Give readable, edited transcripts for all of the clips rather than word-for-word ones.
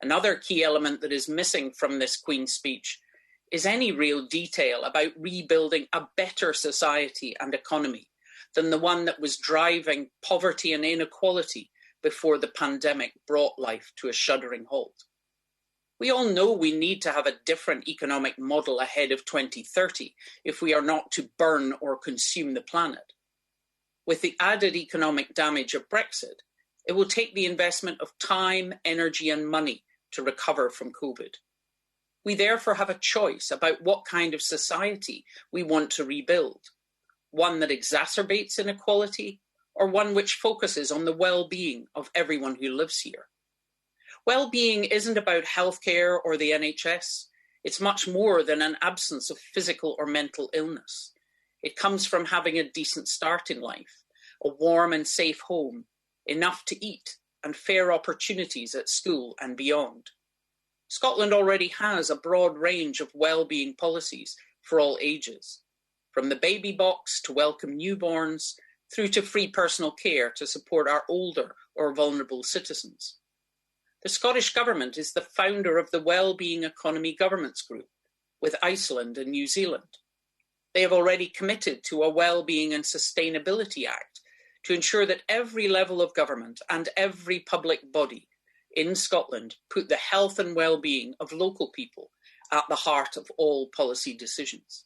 Another key element that is missing from this Queen's speech is any real detail about rebuilding a better society and economy than the one that was driving poverty and inequality before the pandemic brought life to a shuddering halt. We all know we need to have a different economic model ahead of 2030 if we are not to burn or consume the planet. With the added economic damage of Brexit, it will take the investment of time, energy and money to recover from COVID. We therefore have a choice about what kind of society we want to rebuild, one that exacerbates inequality or one which focuses on the well-being of everyone who lives here. Well-being isn't about healthcare or the NHS. It's much more than an absence of physical or mental illness. It comes from having a decent start in life, a warm and safe home, enough to eat, and fair opportunities at school and beyond. Scotland already has a broad range of well-being policies for all ages, from the baby box to welcome newborns, through to free personal care to support our older or vulnerable citizens. The Scottish Government is the founder of the Wellbeing Economy Governments Group with Iceland and New Zealand. They have already committed to a Wellbeing and Sustainability Act to ensure that every level of government and every public body in Scotland put the health and well-being of local people at the heart of all policy decisions.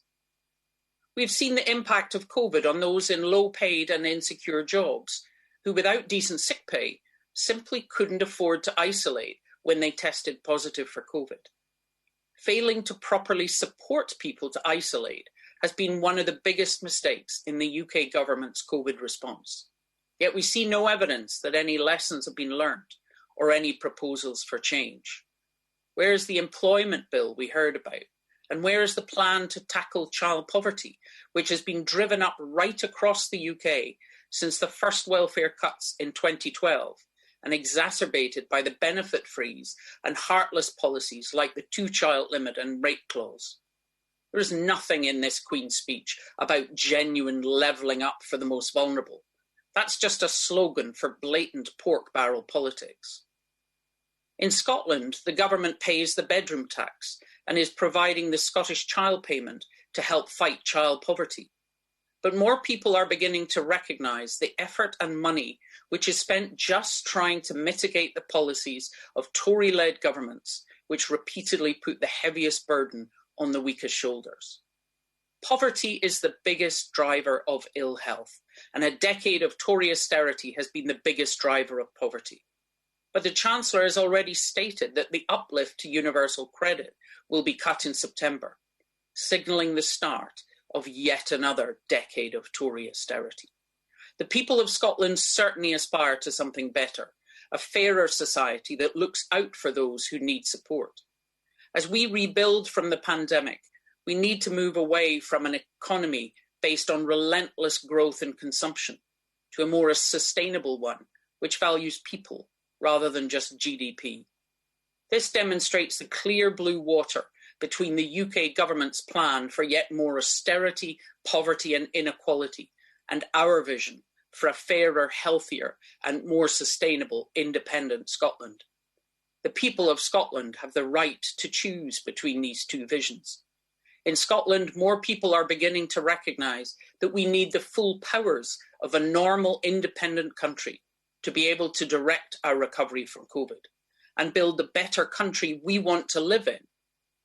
We've seen the impact of COVID on those in low-paid and insecure jobs who, without decent sick pay, simply couldn't afford to isolate when they tested positive for COVID. Failing to properly support people to isolate has been one of the biggest mistakes in the UK government's COVID response. Yet we see no evidence that any lessons have been learned or any proposals for change. Where is the employment bill we heard about? And where is the plan to tackle child poverty, which has been driven up right across the UK since the first welfare cuts in 2012 and exacerbated by the benefit freeze and heartless policies like the two-child limit and rape clause? There is nothing in this Queen's speech about genuine levelling up for the most vulnerable. That's just a slogan for blatant pork barrel politics. In Scotland, the government pays the bedroom tax and is providing the Scottish Child Payment to help fight child poverty. But more people are beginning to recognise the effort and money which is spent just trying to mitigate the policies of Tory-led governments, which repeatedly put the heaviest burden on the weakest shoulders. Poverty is the biggest driver of ill health, and a decade of Tory austerity has been the biggest driver of poverty. But the Chancellor has already stated that the uplift to universal credit will be cut in September, signalling the start of yet another decade of Tory austerity. The people of Scotland certainly aspire to something better, a fairer society that looks out for those who need support. As we rebuild from the pandemic, we need to move away from an economy based on relentless growth and consumption to a more sustainable one, which values people rather than just GDP. This demonstrates the clear blue water between the UK government's plan for yet more austerity, poverty and inequality, and our vision for a fairer, healthier and more sustainable independent Scotland. The people of Scotland have the right to choose between these two visions. In Scotland, more people are beginning to recognise that we need the full powers of a normal, independent country to be able to direct our recovery from COVID and build the better country we want to live in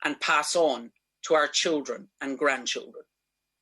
and pass on to our children and grandchildren.